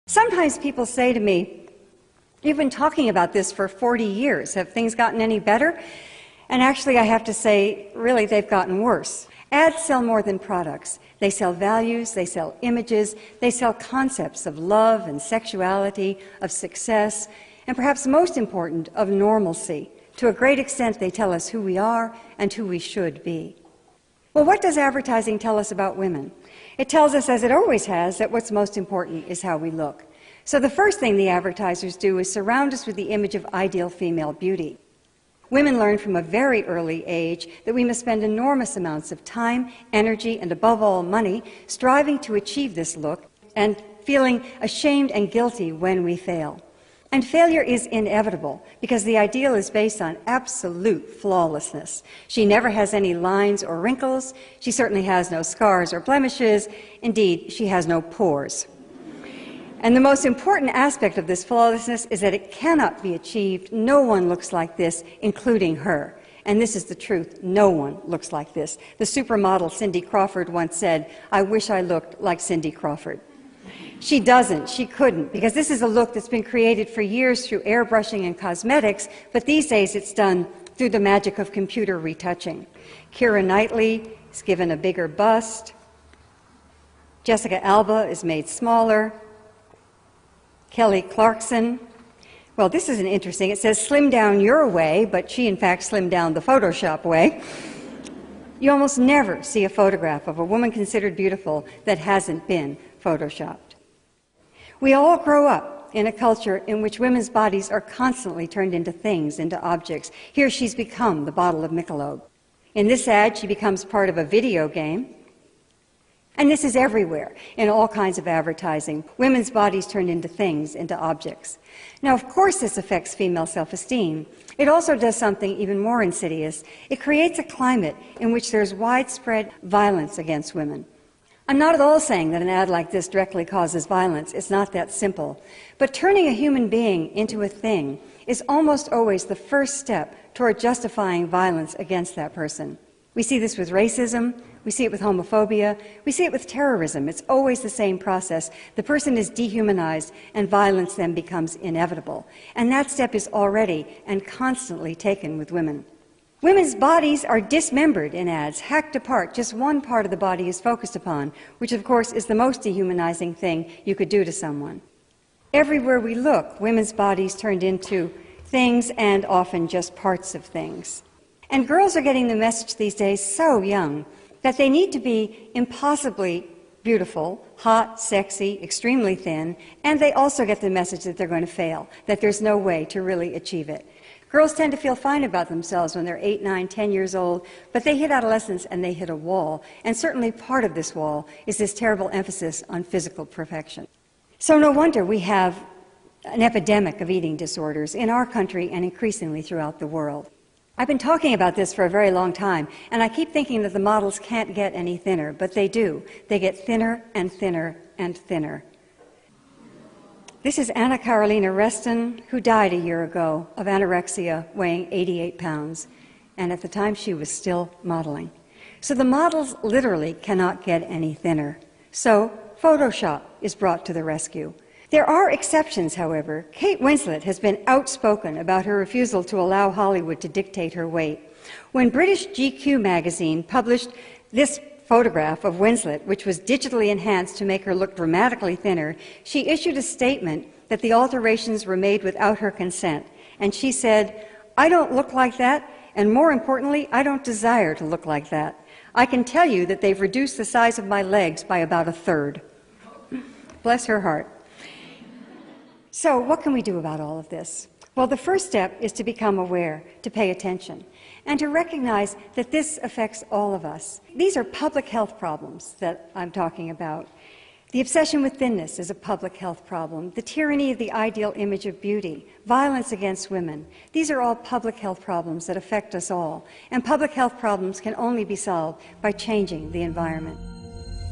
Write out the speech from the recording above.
Sometimes people say to me, "You've been talking about this for 40 years. Have things gotten any better?" And actually, I have to say, really, they've gotten worse. Ads sell more than products. They sell values, they sell images, they sell concepts of love and sexuality, of success, and perhaps most important, of normalcy. To a great extent, they tell us who we are and who we should be. Well, what does advertising tell us about women? It tells us, as it always has, that what's most important is how we look. So the first thing the advertisers do is surround us with the image of ideal female beauty. Women learn from a very early age that we must spend enormous amounts of time, energy, and above all, money, striving to achieve this look and feeling ashamed and guilty when we fail. And failure is inevitable because the ideal is based on absolute flawlessness. She never has any lines or wrinkles. She certainly has no scars or blemishes. Indeed, she has no pores. And the most important aspect of this flawlessness is that it cannot be achieved. No one looks like this, including her. And this is the truth. No one looks like this. The supermodel Cindy Crawford once said, "I wish I looked like Cindy Crawford." She doesn't, she couldn't, because this is a look that's been created for years through airbrushing and cosmetics, but these days it's done through the magic of computer retouching. Keira Knightley is given a bigger bust. Jessica Alba is made smaller. Kelly Clarkson, well, this isn't interesting. It says slim down your way, but she in fact slimmed down the Photoshop way. You almost never see a photograph of a woman considered beautiful that hasn't been photoshopped. We all grow up in a culture in which women's bodies are constantly turned into things, into objects. Here she's become the bottle of Michelob. In this ad, she becomes part of a video game. And this is everywhere, in all kinds of advertising. Women's bodies turned into things, into objects. Now, of course, this affects female self-esteem. It also does something even more insidious. It creates a climate in which there's widespread violence against women. I'm not at all saying that an ad like this directly causes violence. It's not that simple. But turning a human being into a thing is almost always the first step toward justifying violence against that person. We see this with racism, we see it with homophobia, we see it with terrorism. It's always the same process. The person is dehumanized and violence then becomes inevitable. And that step is already and constantly taken with women. Women's bodies are dismembered in ads, hacked apart. Just one part of the body is focused upon, which of course is the most dehumanizing thing you could do to someone. Everywhere we look, women's bodies turned into things and often just parts of things. And girls are getting the message these days so young that they need to be impossibly beautiful, hot, sexy, extremely thin, and they also get the message that they're going to fail, that there's no way to really achieve it. Girls tend to feel fine about themselves when they're 8, 9, 10 years old, but they hit adolescence and they hit a wall. And certainly part of this wall is this terrible emphasis on physical perfection. So no wonder we have an epidemic of eating disorders in our country and increasingly throughout the world. I've been talking about this for a very long time, and I keep thinking that the models can't get any thinner, but they do. They get thinner and thinner and thinner. This is Anna Carolina Reston, who died a year ago of anorexia, weighing 88 pounds, and at the time she was still modeling. So the models literally cannot get any thinner. So Photoshop is brought to the rescue. There are exceptions, however. Kate Winslet has been outspoken about her refusal to allow Hollywood to dictate her weight. When British GQ magazine published this photograph of Winslet, which was digitally enhanced to make her look dramatically thinner, she issued a statement that the alterations were made without her consent. And she said, "I don't look like that, and more importantly, I don't desire to look like that. I can tell you that they've reduced the size of my legs by about a third." Bless her heart. So what can we do about all of this? Well, the first step is to become aware, to pay attention, and to recognize that this affects all of us. These are public health problems that I'm talking about. The obsession with thinness is a public health problem. The tyranny of the ideal image of beauty, violence against women, these are all public health problems that affect us all. And public health problems can only be solved by changing the environment.